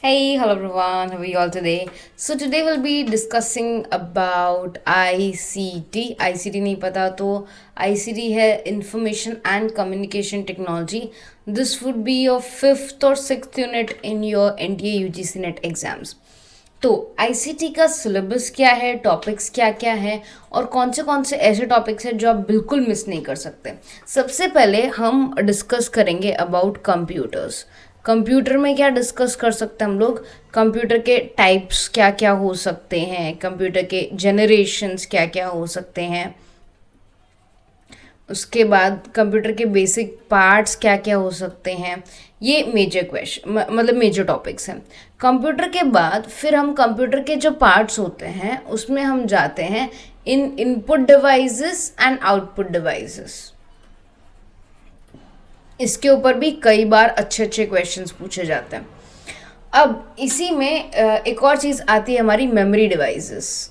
Hey, hello everyone. How are you all today? So today we'll be discussing about ICT. ICT नहीं पता तो ICT है Information and Communication Technology. This would be your fifth or sixth unit in your NTA UGC NET exams. तो ICT का syllabus क्या है, topics क्या क्या है और कौन से ऐसे टॉपिक्स हैं जो आप बिल्कुल मिस नहीं कर सकते। सबसे पहले हम डिस्कस करेंगे अबाउट कंप्यूटर्स। कंप्यूटर में क्या डिस्कस कर सकते हैं हम लोग, कंप्यूटर के टाइप्स क्या क्या हो सकते हैं, कंप्यूटर के जनरेशन्स क्या क्या हो सकते हैं, उसके बाद कंप्यूटर के बेसिक पार्ट्स क्या क्या हो सकते हैं। ये मेजर क्वेश्चन मतलब मेजर टॉपिक्स हैं। कंप्यूटर के बाद फिर हम कंप्यूटर के जो पार्ट्स होते हैं उसमें हम जाते हैं इन input devices and output devices. इसके ऊपर भी कई बार अच्छे अच्छे क्वेश्चंस पूछे जाते हैं। अब इसी में एक और चीज़ आती है हमारी मेमोरी डिवाइसेस।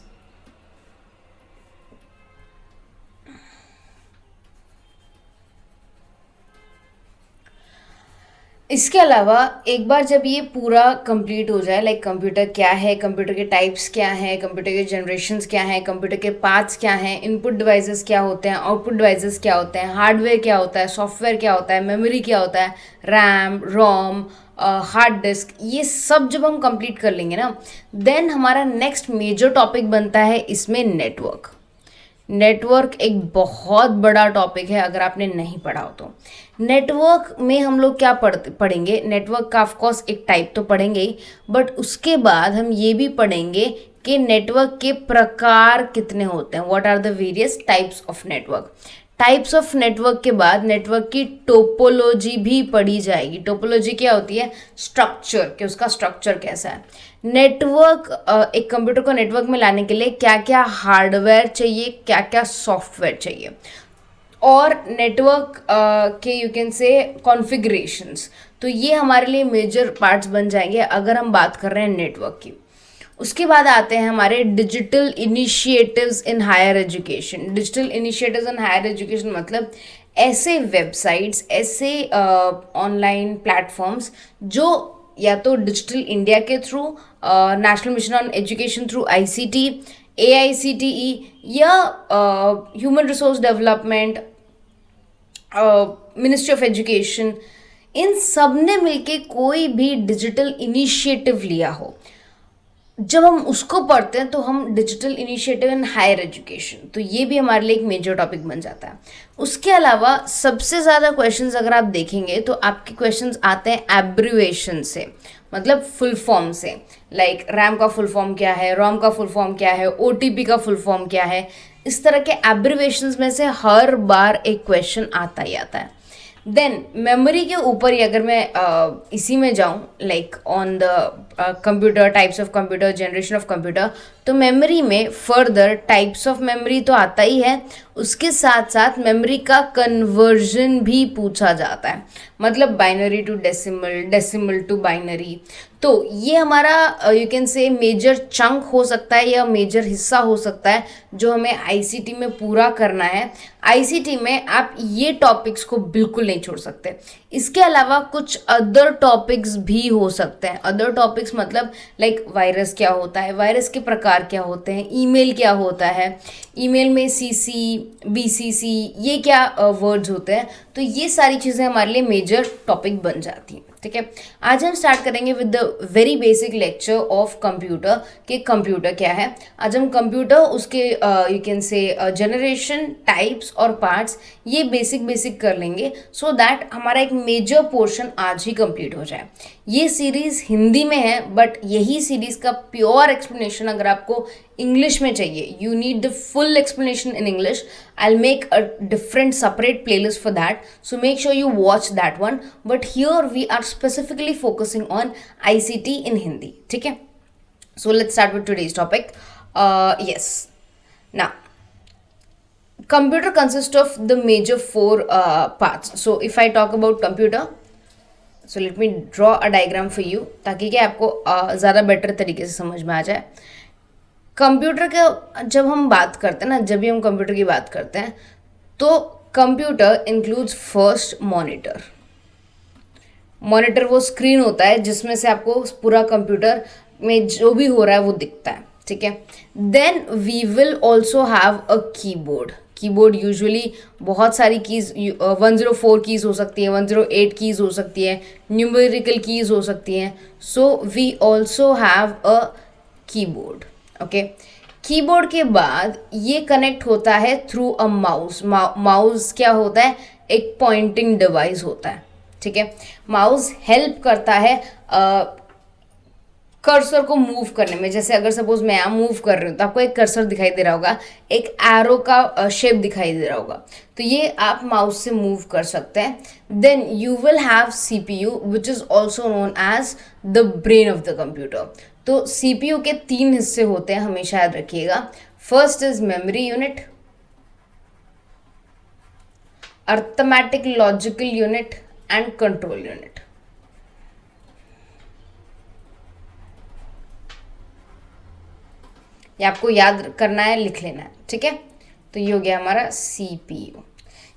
इसके अलावा एक बार जब ये पूरा कंप्लीट हो जाए, लाइक कंप्यूटर क्या है, कंप्यूटर के टाइप्स क्या हैं, कंप्यूटर के जनरेशन्स क्या हैं, कंप्यूटर के पार्ट्स क्या हैं, इनपुट डिवाइसेस क्या होते हैं, आउटपुट डिवाइसेस क्या होते हैं, हार्डवेयर क्या होता है, सॉफ्टवेयर क्या होता है, मेमोरी क्या होता है, रैम रोम, हार्ड डिस्क, ये सब जब हम कंप्लीट कर लेंगे ना, देन हमारा नेक्स्ट मेजर टॉपिक बनता है इसमें नेटवर्क। नेटवर्क एक बहुत बड़ा टॉपिक है अगर आपने नहीं पढ़ा हो तो। नेटवर्क में हम लोग क्या पढ़ेंगे, नेटवर्क का ऑफकोर्स एक टाइप तो पढ़ेंगे ही, बट उसके बाद हम ये भी पढ़ेंगे कि नेटवर्क के प्रकार कितने होते हैं, what are the various types of network. Types of network के बाद नेटवर्क की टोपोलॉजी भी पढ़ी जाएगी। टोपोलॉजी क्या होती है, स्ट्रक्चर, कि उसका स्ट्रक्चर कैसा है। नेटवर्क, एक कंप्यूटर को नेटवर्क में लाने के लिए क्या क्या हार्डवेयर चाहिए, क्या क्या सॉफ्टवेयर चाहिए, और नेटवर्क के यू कैन से कॉन्फ़िगरेशंस। तो ये हमारे लिए मेजर पार्ट्स बन जाएंगे अगर हम बात कर रहे हैं नेटवर्क की। उसके बाद आते हैं हमारे digital initiatives in higher education. Digital initiatives in higher education मतलब ऐसे वेबसाइट्स, ऐसे ऑनलाइन प्लेटफॉर्म्स जो या तो डिजिटल इंडिया के through, national mission on education through ICT, AICTE या human resource development, ministry of education, इन सब ने मिलके कोई भी डिजिटल इनिशिएटिव लिया हो, जब हम उसको पढ़ते हैं तो हम digital initiative in higher education, तो ये भी हमारे लिए एक मेजर टॉपिक बन जाता है। उसके अलावा सबसे ज़्यादा क्वेश्चंस अगर आप देखेंगे तो आपके क्वेश्चंस आते हैं एब्रीवेशन से, मतलब फुल फॉर्म से। लाइक रैम का फुल फॉर्म क्या है, रोम का फुल फॉर्म क्या है, ओटीपी का फुल फॉर्म क्या है। इस तरह के एब्रीवेशंस में से हर बार एक क्वेश्चन आता ही आता है। देन मेमोरी के ऊपर ही अगर मैं इसी में जाऊँ, like on the computer, types of computer, generation of computer, तो मेमोरी में फर्दर टाइप्स ऑफ मेमोरी तो आता ही है, उसके साथ साथ मेमोरी का कन्वर्जन भी पूछा जाता है, मतलब binary to decimal, decimal to binary. तो ये हमारा you can say major chunk हो सकता है या मेजर हिस्सा हो सकता है जो हमें आईसीटी में पूरा करना है। आईसीटी में आप ये टॉपिक्स को बिल्कुल नहीं छोड़ सकते। इसके अलावा कुछ अदर टॉपिक्स भी हो सकते हैं। अदर टॉपिक्स मतलब लाइक वायरस क्या होता है, वायरस के प्रकार क्या होते हैं, ईमेल क्या होता है, ईमेल में सीसी, बीसीसी, ये क्या वर्ड्स होते हैं। तो ये सारी चीज़ें हमारे लिए मेजर टॉपिक बन जाती हैं। ठीक है, आज हम स्टार्ट करेंगे with the very basic lecture of computer, कि कंप्यूटर क्या है। आज हम कंप्यूटर, उसके यू कैन से जनरेशन, टाइप्स और पार्ट्स, ये बेसिक कर लेंगे सो दैट हमारा एक मेजर पोर्शन आज ही कंप्लीट हो जाए। ये सीरीज़ हिंदी में है, बट यही सीरीज़ का प्योर एक्सप्लेनेशन अगर आपको इंग्लिश में चाहिए, you need the full explanation in English, I'll make a different separate playlist for that, so make sure you watch that one. But here we are specifically focusing on ICT in Hindi. ठीक है, so let's start with today's topic. Yes, now computer consists of the major four parts. So if I talk about computer, so let me draw a diagram for you ताकि क्या आपको ज़्यादा better तरीके से समझ में आ जाए। कंप्यूटर का जब हम बात करते हैं ना, जब भी हम कंप्यूटर की बात करते हैं तो computer includes first monitor, monitor वो स्क्रीन होता है जिसमें से आपको पूरा कंप्यूटर में जो भी हो रहा है वो दिखता है, ठीक है। Then we will also have a keyboard. Keyboard usually बहुत सारी कीज़ 104 कीज़ हो सकती है, 108 कीज़ हो सकती है, न्यूमेरिकल कीज़ हो सकती हैं। So we also have a keyboard, okay. Keyboard के बाद ये कनेक्ट होता है थ्रू अ माउस। माउस क्या होता है? एक पॉइंटिंग डिवाइस होता है, ठीक है। माउस हेल्प करता है कर्सर को मूव करने में। जैसे अगर सपोज मैं यहाँ मूव कर रही हूँ तो आपको एक कर्सर दिखाई दे रहा होगा, एक एरो का शेप दिखाई दे रहा होगा, तो ये आप माउस से मूव कर सकते हैं। Then you will have CPU which is also known as the brain of the computer. तो सीपीयू के 3 हिस्से होते हैं, हमेशा याद रखिएगा। First is memory unit, arithmetic logical unit and control unit. ये आपको याद करना है, लिख लेना है, ठीक है। तो ये हो गया हमारा सीपीयू।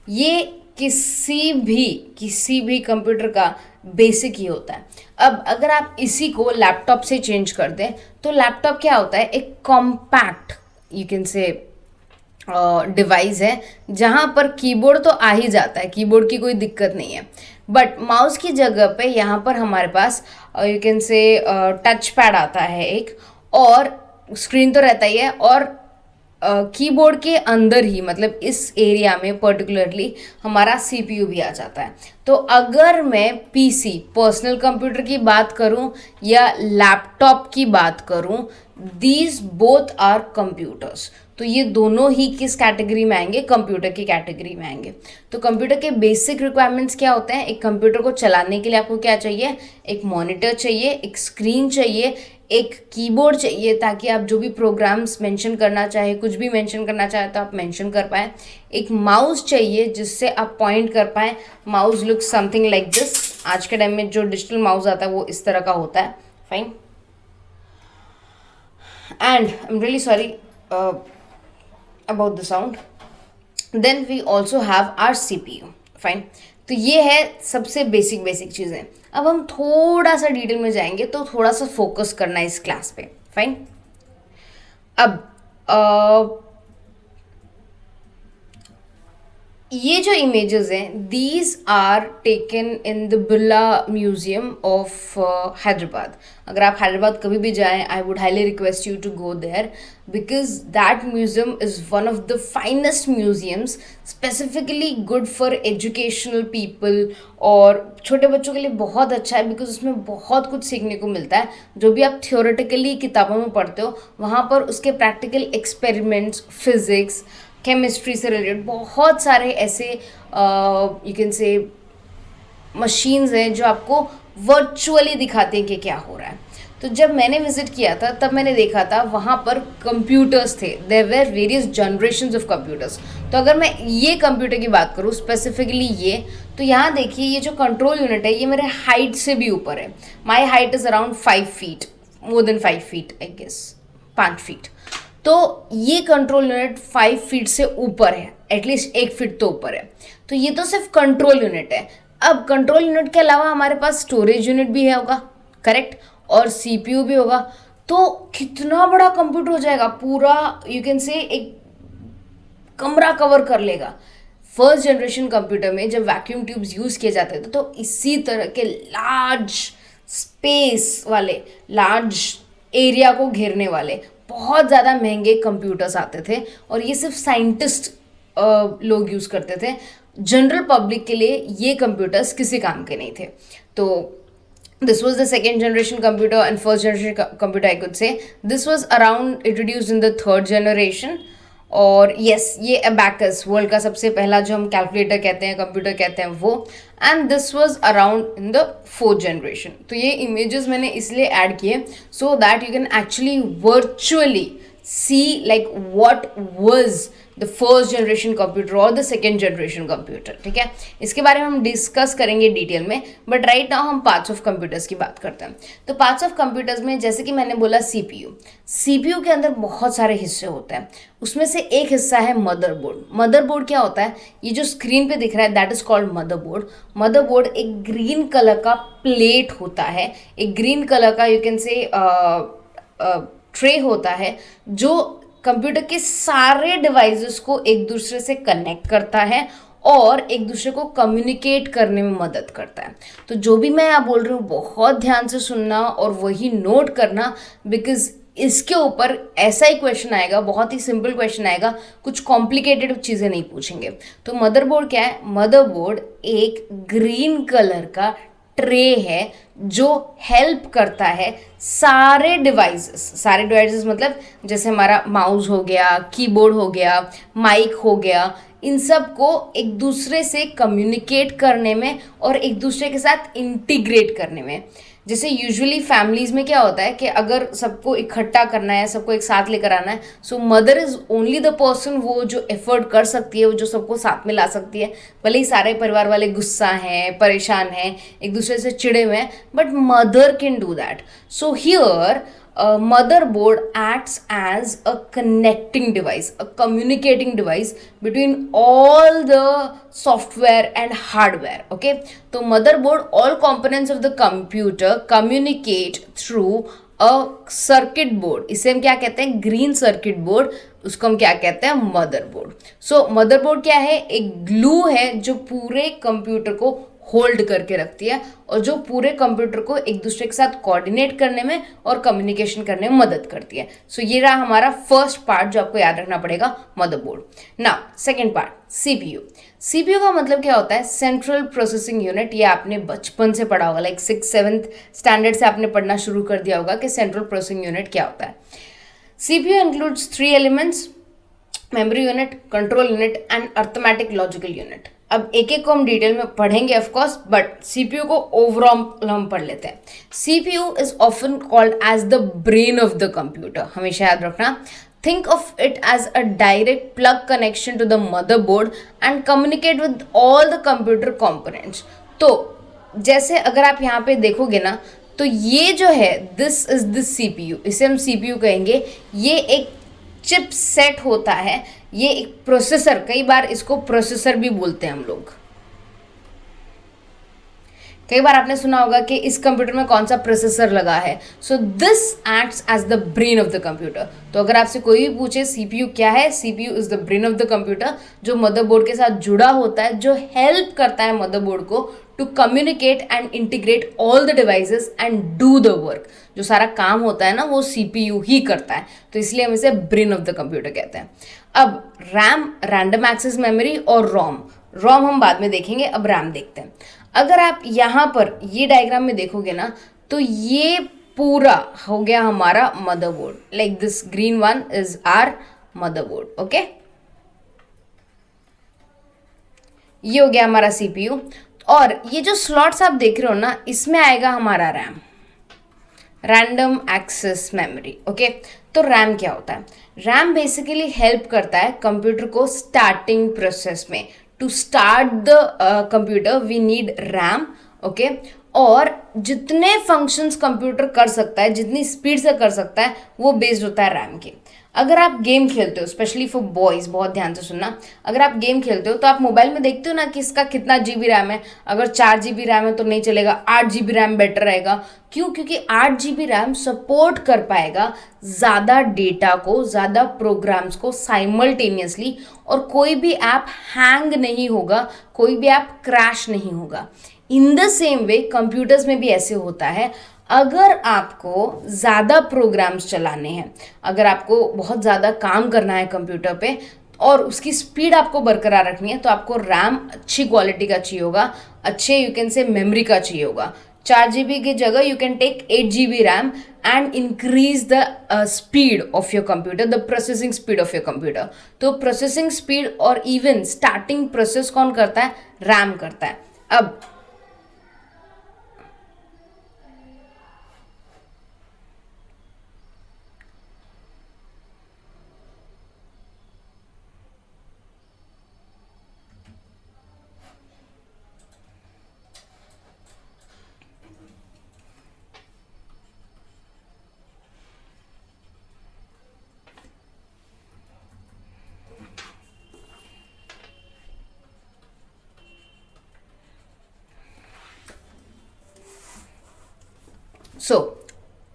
ये किसी भी कंप्यूटर का बेसिक ही होता है। अब अगर आप इसी को लैपटॉप से चेंज कर दें तो लैपटॉप क्या होता है? एक कॉम्पैक्ट यू कैन से डिवाइस है जहाँ पर कीबोर्ड तो आ ही जाता है, कीबोर्ड की कोई दिक्कत नहीं है, बट माउस की जगह पे यहाँ पर हमारे पास you can say touch pad आता है एक, और स्क्रीन तो रहता ही है, और कीबोर्ड के अंदर ही मतलब इस एरिया में पर्टिकुलरली हमारा सीपीयू भी आ जाता है। तो अगर मैं पीसी पर्सनल कंप्यूटर की बात करूं या लैपटॉप की बात करूं, दीज बोथ आर कंप्यूटर्स। तो ये दोनों ही किस कैटेगरी में आएंगे? कंप्यूटर की कैटेगरी में आएंगे। तो कंप्यूटर के बेसिक रिक्वायरमेंट्स क्या होते हैं? एक कंप्यूटर को चलाने के लिए आपको क्या चाहिए? एक मॉनिटर चाहिए, एक स्क्रीन चाहिए, एक कीबोर्ड चाहिए ताकि आप जो भी प्रोग्राम्स मेंशन करना चाहे, कुछ भी मेंशन करना चाहे तो आप मेंशन कर पाएँ। एक माउस चाहिए जिससे आप पॉइंट कर पाएँ। Mouse look something like this. आज के टाइम में जो डिजिटल माउस आता है वो इस तरह का होता है, fine. And I am really sorry about the sound. Then we also have our CPU, fine. तो ये है सबसे बेसिक चीज़ें। अब हम थोड़ा सा डिटेल में जाएंगे तो थोड़ा सा फोकस करना है इस क्लास पे, फाइन। अब ये जो इमेजेस हैं, these are taken in the Birla museum of Hyderabad. अगर आप हैदराबाद कभी भी जाएं, I would highly request you to go there because that museum is one of the finest museums, specifically good for educational people, और छोटे बच्चों के लिए बहुत अच्छा है बिकॉज उसमें बहुत कुछ सीखने को मिलता है। जो भी आप थियोरेटिकली किताबों में पढ़ते हो, वहाँ पर उसके प्रैक्टिकल एक्सपेरिमेंट्स, फिजिक्स, केमिस्ट्री से रिलेटेड बहुत सारे ऐसे यू कैन से मशीन्स हैं जो आपको वर्चुअली दिखाते हैं कि क्या हो रहा है। तो जब मैंने विजिट किया था तब मैंने देखा था वहाँ पर कंप्यूटर्स थे, there were various generations of computers. तो अगर मैं ये कंप्यूटर की बात करूँ स्पेसिफिकली ये, तो यहाँ देखिए ये जो कंट्रोल यूनिट है ये मेरे हाइट से भी ऊपर है। My height is around 5 feet, more than 5 feet I guess, 5 feet. तो ये कंट्रोल यूनिट 5 फीट से ऊपर है, एटलीस्ट 1 फीट तो ऊपर है। तो ये तो सिर्फ कंट्रोल यूनिट है। अब कंट्रोल यूनिट के अलावा हमारे पास स्टोरेज यूनिट भी है होगा, करेक्ट, और सीपीयू भी होगा। तो कितना बड़ा कंप्यूटर हो जाएगा, पूरा यू कैन से एक कमरा कवर कर लेगा। फर्स्ट जनरेशन कंप्यूटर में जब वैक्यूम ट्यूब्स यूज़ किए जाते थे तो इसी तरह के लार्ज स्पेस वाले, लार्ज एरिया को घेरने वाले बहुत ज़्यादा महंगे कंप्यूटर्स आते थे, और ये सिर्फ साइंटिस्ट लोग यूज़ करते थे। जनरल पब्लिक के लिए ये कंप्यूटर्स किसी काम के नहीं थे। तो this was the second generation computer and first generation computer I could say. This was around introduced in the third generation. और yes, ये अबैकस वर्ल्ड का सबसे पहला जो हम कैलकुलेटर कहते हैं, कंप्यूटर कहते हैं वो, and this was around in the 4th generation. तो ये इमेजेस मैंने इसलिए ऐड किए so that you can actually virtually see like what was the first generation computer or the second generation computer. ठीक है, इसके बारे में हम डिस्कस करेंगे डिटेल में, बट राइट नाउ हम पार्ट्स ऑफ कंप्यूटर्स की बात करते हैं. तो पार्ट्स ऑफ कंप्यूटर्स में जैसे कि मैंने बोला सीपीयू के अंदर बहुत सारे हिस्से होते हैं. उसमें से एक हिस्सा है मदरबोर्ड. मदरबोर्ड क्या होता है? ये जो स्क्रीन पे दिख रहा है that is called motherboard. Motherboard एक ग्रीन कलर का प्लेट होता है, एक ग्रीन कलर का यू कैन से ट्रे होता है जो कंप्यूटर के सारे डिवाइसेस को एक दूसरे से कनेक्ट करता है और एक दूसरे को कम्युनिकेट करने में मदद करता है. तो जो भी मैं यहाँ बोल रही हूँ बहुत ध्यान से सुनना और वही नोट करना, बिकॉज इसके ऊपर ऐसा ही क्वेश्चन आएगा, बहुत ही सिंपल क्वेश्चन आएगा, कुछ कॉम्प्लिकेटेड चीज़ें नहीं पूछेंगे. तो मदरबोर्ड क्या है? मदरबोर्ड एक ग्रीन कलर का ट्रे है जो हेल्प करता है सारे डिवाइसेस मतलब जैसे हमारा माउस हो गया, कीबोर्ड हो गया, माइक हो गया, इन सब को एक दूसरे से कम्युनिकेट करने में और एक दूसरे के साथ इंटीग्रेट करने में. जैसे यूजुअली फैमिलीज में क्या होता है कि अगर सबको इकट्ठा करना है, सबको एक साथ लेकर आना है, so mother is only the person वो जो एफर्ट कर सकती है, वो जो सबको साथ में ला सकती है. भले ही सारे परिवार वाले गुस्सा हैं, परेशान हैं, एक दूसरे से चिड़े हुए हैं, but mother can do that. So here a motherboard acts as a connecting device, a communicating device between all the software and hardware. Okay, तो motherboard, all components of the computer communicate through a circuit board. इसे हम क्या कहते हैं? Green circuit board. उसको हम क्या कहते हैं? मदरबोर्ड. सो मदरबोर्ड क्या है? एक ग्लू है जो पूरे कंप्यूटर को होल्ड करके रखती है और जो पूरे कंप्यूटर को एक दूसरे के साथ कोऑर्डिनेट करने में और कम्युनिकेशन करने में मदद करती है. सो ये रहा हमारा फर्स्ट पार्ट जो आपको याद रखना पड़ेगा, motherboard. Now second part, CPU. CPU का मतलब क्या होता है? Central processing unit. ये आपने बचपन से पढ़ा होगा, लाइक 6th-7th स्टैंडर्ड से आपने पढ़ना शुरू कर दिया होगा कि सेंट्रल प्रोसेसिंग यूनिट क्या होता है. CPU includes 3 elements: memory unit, control unit and arithmetic logical unit. अब एक एक को हम डिटेल में पढ़ेंगे ऑफ कोर्स, बट सीपीयू को ओवरऑल हम पढ़ लेते हैं. CPU is often called as the brain of the computer. हमेशा याद रखना. Think of it as a direct plug connection to the motherboard and communicate with all the computer components. तो जैसे अगर आप यहाँ पे देखोगे ना, तो ये जो है दिस इज दिस सीपीयू, इसे हम सीपीयू कहेंगे. ये एक चिप सेट होता है, ये एक प्रोसेसर, कई बार इसको प्रोसेसर भी बोलते हैं हम लोग. कई बार आपने सुना होगा कि इस कंप्यूटर में कौन सा प्रोसेसर लगा है. So this acts as the brain of the computer. तो अगर आपसे कोई भी पूछे सीपीयू क्या है, CPU is the brain of the computer, जो मदरबोर्ड के साथ जुड़ा होता है, जो हेल्प करता है मदरबोर्ड को to communicate and integrate all the devices and do the work. जो सारा काम होता है ना, वो सीपीयू ही करता है, तो इसलिए हम इसे ब्रेन ऑफ द कंप्यूटर कहते हैं. अब रैम, रैंडम एक्सेस मेमोरी, और रोम हम बाद में देखेंगे. अब रैम देखते हैं. अगर आप यहाँ पर ये डायग्राम में देखोगे ना, तो ये पूरा हो गया हमारा motherboard. Like this green one is our motherboard. Okay, ये हो गया हमारा सीपीयू. और ये जो स्लॉट्स आप देख रहे हो ना, इसमें आएगा हमारा RAM, random access memory. Okay, तो रैम क्या होता है? रैम बेसिकली हेल्प करता है कंप्यूटर को स्टार्टिंग प्रोसेस में. To start the computer we need RAM. Okay, और जितने फंक्शंस कंप्यूटर कर सकता है, जितनी स्पीड से कर सकता है, वो बेस्ड होता है रैम के. अगर आप गेम खेलते हो, स्पेशली फॉर बॉयज़, बहुत ध्यान से सुनना, अगर आप गेम खेलते हो तो आप मोबाइल में देखते हो ना कि इसका कितना जीबी रैम है. अगर 4 GB रैम है तो नहीं चलेगा, 8 GB रैम बेटर रहेगा. क्यों? क्योंकि 8 GB रैम सपोर्ट कर पाएगा ज़्यादा डेटा को, ज़्यादा प्रोग्राम्स को साइमल्टेनियसली, और कोई भी ऐप हैंग नहीं होगा, कोई भी ऐप क्रैश नहीं होगा. In the same way computers में भी ऐसे होता है. अगर आपको ज़्यादा प्रोग्राम्स चलाने हैं, अगर आपको बहुत ज़्यादा काम करना है कंप्यूटर पे और उसकी स्पीड आपको बरकरार रखनी है, तो आपको रैम अच्छी क्वालिटी का चाहिए होगा, अच्छे यू कैन से मेमोरी का चाहिए होगा. 4 GB की जगह you can take 8 GB RAM and increase the speed of your computer, the processing speed of your computer. तो प्रोसेसिंग स्पीड और इवन स्टार्टिंग प्रोसेस कौन करता है? रैम करता है. अब सो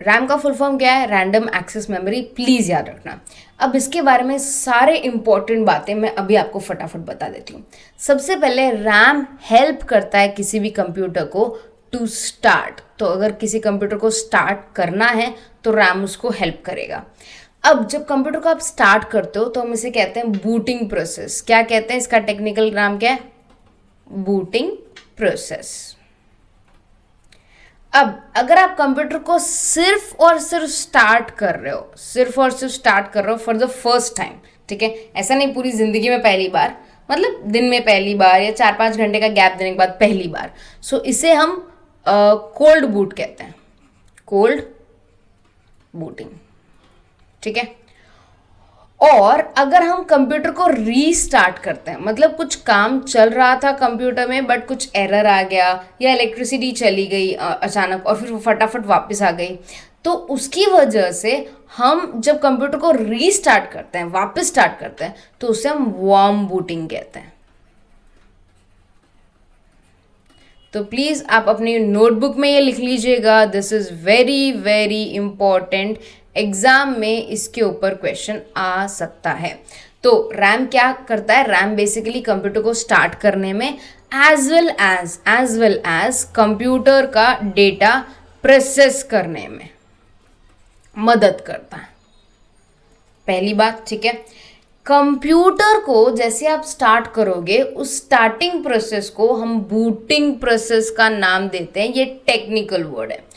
रैम का फुल फॉर्म क्या है? रैंडम एक्सेस मेमोरी, प्लीज़ याद रखना। अब इसके बारे में सारे इंपॉर्टेंट बातें मैं अभी आपको फटाफट बता देती हूँ। सबसे पहले रैम हेल्प करता है किसी भी कंप्यूटर को टू स्टार्ट। तो अगर किसी कंप्यूटर को स्टार्ट करना है तो रैम उसको हेल्प करेगा। अब जब कंप्यूटर को आप स्टार्ट करते हो तो हम इसे कहते हैं बूटिंग प्रोसेस। क्या कहते हैं? इसका टेक्निकल नाम क्या है? Booting process. अब अगर आप कंप्यूटर को सिर्फ और सिर्फ स्टार्ट कर रहे हो, सिर्फ और सिर्फ स्टार्ट कर रहे हो फॉर द फर्स्ट टाइम, ठीक है, ऐसा नहीं पूरी जिंदगी में पहली बार, मतलब दिन में पहली बार या 4-5 घंटे का गैप देने के बाद पहली बार, सो इसे हम कोल्ड बूट कहते हैं, कोल्ड बूटिंग, ठीक है। और अगर हम कंप्यूटर को रीस्टार्ट करते हैं, मतलब कुछ काम चल रहा था कंप्यूटर में बट कुछ एरर आ गया या इलेक्ट्रिसिटी चली गई अचानक और फिर फटाफट वापस आ गई, तो उसकी वजह से हम जब कंप्यूटर को रीस्टार्ट करते हैं, वापस स्टार्ट करते हैं, तो उसे हम वार्म बूटिंग कहते हैं। तो प्लीज़ आप अपनी नोटबुक में ये लिख लीजिएगा, this is very very important, exam में इसके ऊपर क्वेश्चन आ सकता है। तो रैम क्या करता है? रैम बेसिकली कंप्यूटर को स्टार्ट करने में एज वेल एज कंप्यूटर का डेटा प्रोसेस करने में मदद करता है। पहली बात, ठीक है। कंप्यूटर को जैसे आप स्टार्ट करोगे, उस स्टार्टिंग प्रोसेस को हम बूटिंग प्रोसेस का नाम देते हैं। ये टेक्निकल वर्ड है।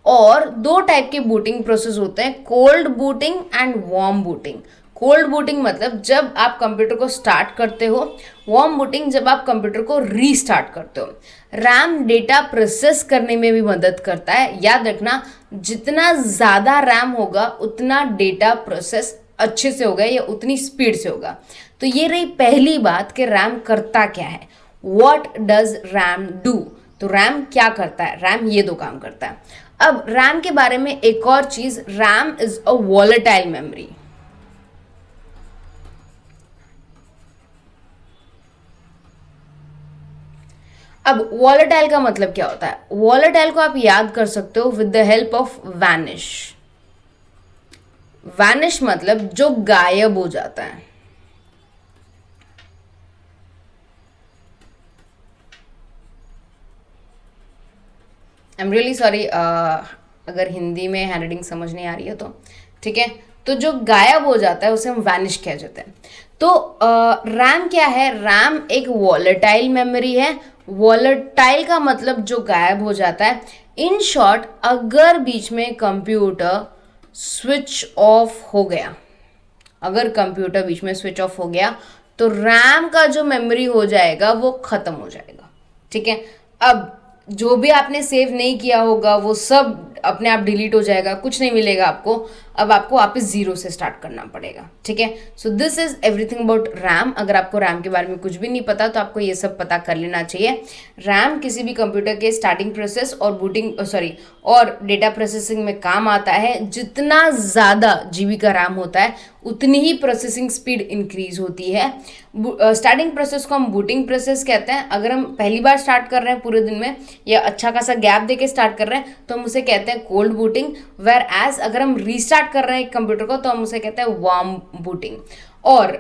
और दो टाइप के बूटिंग प्रोसेस होते हैं, cold booting and warm booting. Cold booting मतलब जब आप कंप्यूटर को स्टार्ट करते हो, वार्म बूटिंग जब आप कंप्यूटर को रीस्टार्ट करते हो। रैम डेटा प्रोसेस करने में भी मदद करता है। याद रखना, जितना ज़्यादा रैम होगा उतना डेटा प्रोसेस अच्छे से होगा या उतनी स्पीड से होगा। तो ये रही पहली बात कि रैम करता क्या है, व्हाट डज रैम डू। तो रैम क्या करता है? रैम ये दो काम करता है। अब रैम के बारे में एक और चीज, RAM is a volatile memory. अब वॉलेटाइल का मतलब क्या होता है? वॉलेटाइल को आप याद कर सकते हो with the help of vanish. Vanish मतलब जो गायब हो जाता है। आई एम रियली सॉरी अगर हिंदी में हैंडराइटिंग समझ नहीं आ रही है तो, ठीक है। तो जो गायब हो जाता है उसे हम वैनिश कह देते हैं। तो रैम क्या है? रैम एक वॉलेटाइल मेमोरी है। वॉलेटाइल का मतलब जो गायब हो जाता है। इन शॉर्ट, अगर बीच में कंप्यूटर स्विच ऑफ हो गया, अगर कंप्यूटर बीच में स्विच ऑफ हो गया तो रैम का जो मेमोरी हो जाएगा वो खत्म हो जाएगा, ठीक है। अब जो भी आपने सेव नहीं किया होगा वो सब अपने आप डिलीट हो जाएगा, कुछ नहीं मिलेगा आपको। अब आपको वापस जीरो से स्टार्ट करना पड़ेगा, ठीक है। So this is everything about RAM. अगर आपको रैम के बारे में कुछ भी नहीं पता तो आपको ये सब पता कर लेना चाहिए। रैम किसी भी कंप्यूटर के स्टार्टिंग प्रोसेस और और डेटा प्रोसेसिंग में काम आता है। जितना ज़्यादा जीबी का रैम होता है उतनी ही प्रोसेसिंग स्पीड इंक्रीज होती है। स्टार्टिंग प्रोसेस को हम बूटिंग प्रोसेस कहते हैं। अगर हम पहली बार स्टार्ट कर रहे हैं पूरे दिन में या अच्छा खासा गैप दे के स्टार्ट कर रहे हैं तो हम उसे कहते हैं कोल्ड बूटिंग। वेयर एज अगर हम रीस्टार्ट कर रहे हैं कंप्यूटर को तो हम उसे कहते हैं वार्म बूटिंग। और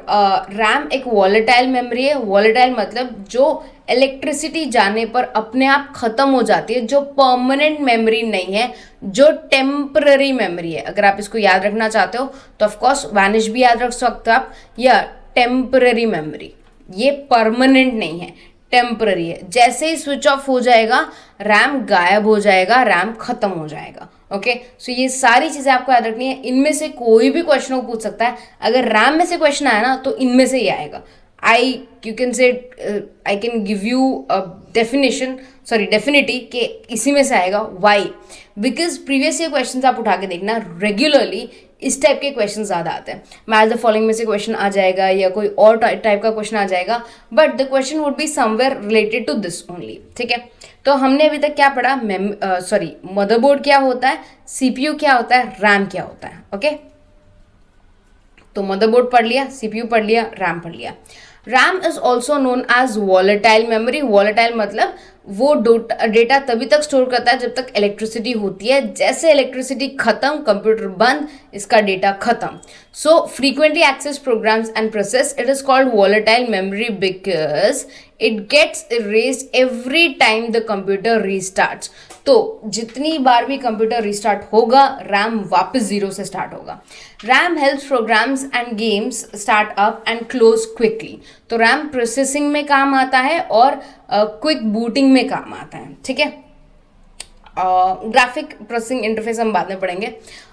रैम एक वॉलेटाइल मेमोरी है। वॉलेटाइल मतलब जो इलेक्ट्रिसिटी जाने पर अपने आप खत्म हो जाती है, जो परमानेंट मेमोरी नहीं है, जो टेम्पररी मेमोरी है। अगर आप इसको याद रखना चाहते हो तो ऑफकोर्स वैनिश भी याद रख सकते हो आप, या टेम्पररी मेमोरी। ये परमानेंट नहीं है, टेम्पररी है। जैसे ही स्विच ऑफ हो जाएगा रैम गायब हो जाएगा, रैम खत्म हो जाएगा। ओके, सो ये सारी चीज़ें आपको याद रखनी है। इनमें से कोई भी क्वेश्चन को पूछ सकता है। अगर रैम में से क्वेश्चन आया ना तो इनमें से ही आएगा। You can say I can give you a definite कि इसी में से आएगा। Why? Because previous year question आप उठा के देखना, रेगुलरली इस टाइप के क्वेश्चन ज़्यादा आते हैं। मैच द फॉलोइंग में से क्वेश्चन आ जाएगा या कोई और टाइप का क्वेश्चन आ जाएगा, but the question would be somewhere related to this only, ठीक है। तो हमने अभी तक क्या पढ़ा? मदरबोर्ड क्या होता है, सीपीयू क्या होता है, रैम क्या होता है। ओके, तो मदरबोर्ड पढ़ लिया, सीपीयू पढ़ लिया, रैम पढ़ लिया। RAM is also known as volatile memory. Volatile मतलब वो डेटा तभी तक स्टोर करता है जब तक इलेक्ट्रिसिटी होती है। जैसे इलेक्ट्रिसिटी खत्म, कंप्यूटर बंद, इसका डेटा खत्म। So frequently access programs and process, it is called volatile memory because it gets erased every time the computer restarts. तो जितनी बार भी कंप्यूटर रीस्टार्ट होगा, रैम वापस जीरो से स्टार्ट होगा। RAM helps programs and games start up and close quickly. तो रैम प्रोसेसिंग में काम आता है और क्विक बूटिंग में काम आता है, ठीक है। ग्राफिक प्रोसेसिंग इंटरफेस हम बाद में पढ़ेंगे।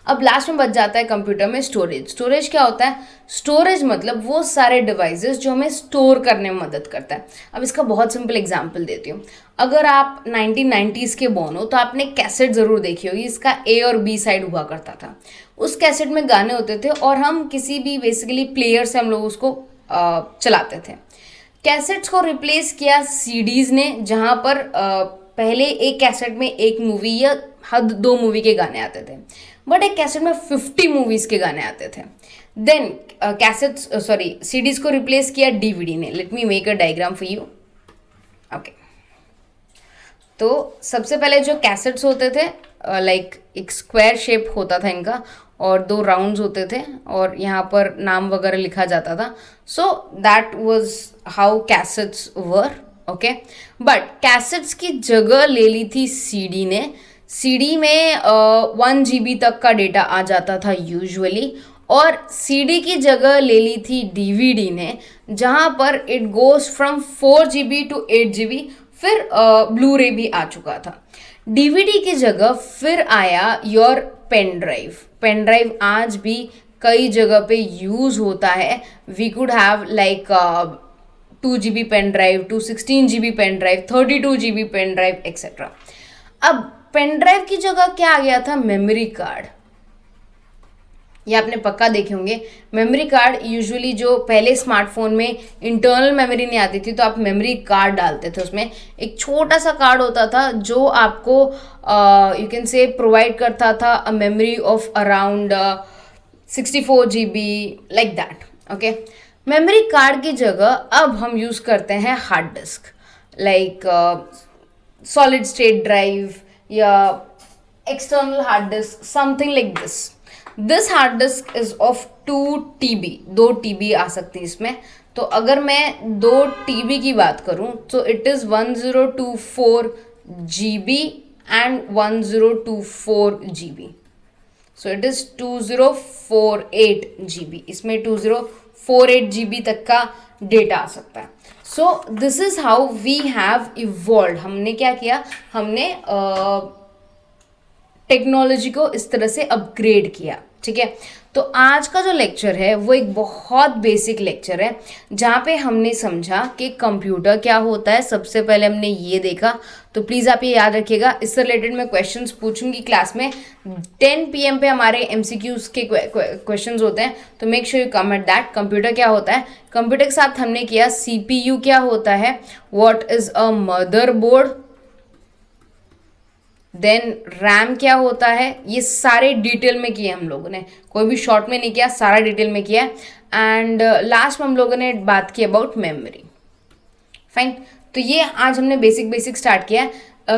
अब लास्ट में बच जाता है कंप्यूटर में स्टोरेज। स्टोरेज क्या होता है? स्टोरेज मतलब वो सारे डिवाइसेस जो हमें स्टोर करने में मदद करता है। अब इसका बहुत सिंपल एग्जांपल देती हूँ। अगर आप 1990s के बोर्न हो तो आपने कैसेट ज़रूर देखी होगी, इसका ए और बी साइड हुआ करता था। उस कैसेट में गाने होते थे और हम किसी भी बेसिकली प्लेयर से हम लोग उसको चलाते थे। कैसेट्स को रिप्लेस किया सीडीज़ ने, जहाँ पर पहले एक कैसेट में एक मूवी या हद 2 मूवी के गाने आते थे, बट एक कैसेट में 50 मूवीज़ के गाने आते थे। देन सीडीज़ को रिप्लेस किया डीवीडी ने। Let me make a diagram for you. Okay, तो सबसे पहले जो कैसेट्स होते थे, लाइक एक स्क्वायर शेप होता था इनका और 2 राउंड्स होते थे और यहाँ पर नाम वगैरह लिखा जाता था। So that was how cassettes were, okay. But cassettes की जगह ले ली थी सीडी ने। सीडी में 1 GB तक का डेटा आ जाता था यूजुअली, और सीडी की जगह ले ली थी डीवीडी ने, जहाँ पर it goes from 4 GB to 8 GB। फिर ब्लू रे भी आ चुका था। डीवीडी की जगह फिर आया your pen drive. Pen drive आज भी कई जगह पे यूज़ होता है। We could have like 2 GB pen drive, 216 GB pen drive, 32 GB pen drive etcetera. अब पेन ड्राइव की जगह क्या आ गया था? Memory card. ये आपने पक्का देखे होंगे। मेमोरी कार्ड यूजुअली जो पहले स्मार्टफोन में इंटरनल मेमोरी नहीं आती थी तो आप मेमोरी कार्ड डालते थे। उसमें एक छोटा सा कार्ड होता था जो आपको यू कैन से प्रोवाइड करता था a memory of around 64 GB like that, okay. Memory card की जगह अब हम यूज़ करते हैं hard disk, like solid state drive या external hard disk, something like this. This hard disk is of 2 TB, 2 TB आ सकती है इसमें। तो अगर मैं 2 TB की बात करूं तो it is 1024 GB and 1024 GB। So it is 2048 GB। इसमें 2048 GB तक का डेटा आ सकता है। So this is how we have evolve. हमने क्या किया? हमने टेक्नोलॉजी को इस तरह से अपग्रेड किया, ठीक है। तो आज का जो लेक्चर है वो एक बहुत बेसिक लेक्चर है, जहाँ पे हमने समझा कि कंप्यूटर क्या होता है। सबसे पहले हमने ये देखा, तो प्लीज़ आप ये याद रखिएगा। इससे रिलेटेड मैं क्वेश्चंस पूछूंगी क्लास में। 10 PM पे हमारे MCQs के क्वेश्चंस होते हैं, तो make sure you come at that. Computer क्या होता है? कंप्यूटर के साथ हमने किया CPU क्या होता है, what is a motherboard, then RAM क्या होता है। ये सारे डिटेल में किए हम लोगों ने, कोई भी शॉर्ट में नहीं किया, सारा डिटेल में किया। एंड लास्ट में हम लोगों ने बात की अबाउट मेमोरी। फाइन, तो ये आज हमने बेसिक स्टार्ट किया है।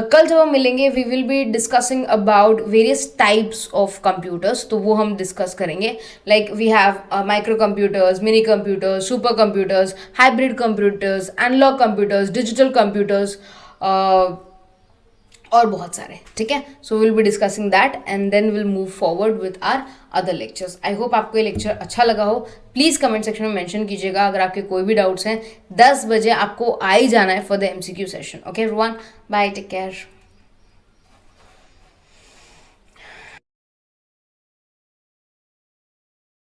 कल जब हम मिलेंगे we will be discussing about various types of computers, तो वो हम डिस्कस करेंगे। Like we have micro computers, mini computers, super computers, hybrid computers, analog computers, digital computers और बहुत सारे, ठीक है। So will be discussing that and then will move forward with our other lectures. I hope आपको ये lecture अच्छा लगा हो। प्लीज़ कमेंट सेक्शन में मेंशन कीजिएगा अगर आपके कोई भी डाउट्स हैं। 10 बजे आपको आ ही जाना है for the MCQ session. Okay everyone, bye, take care.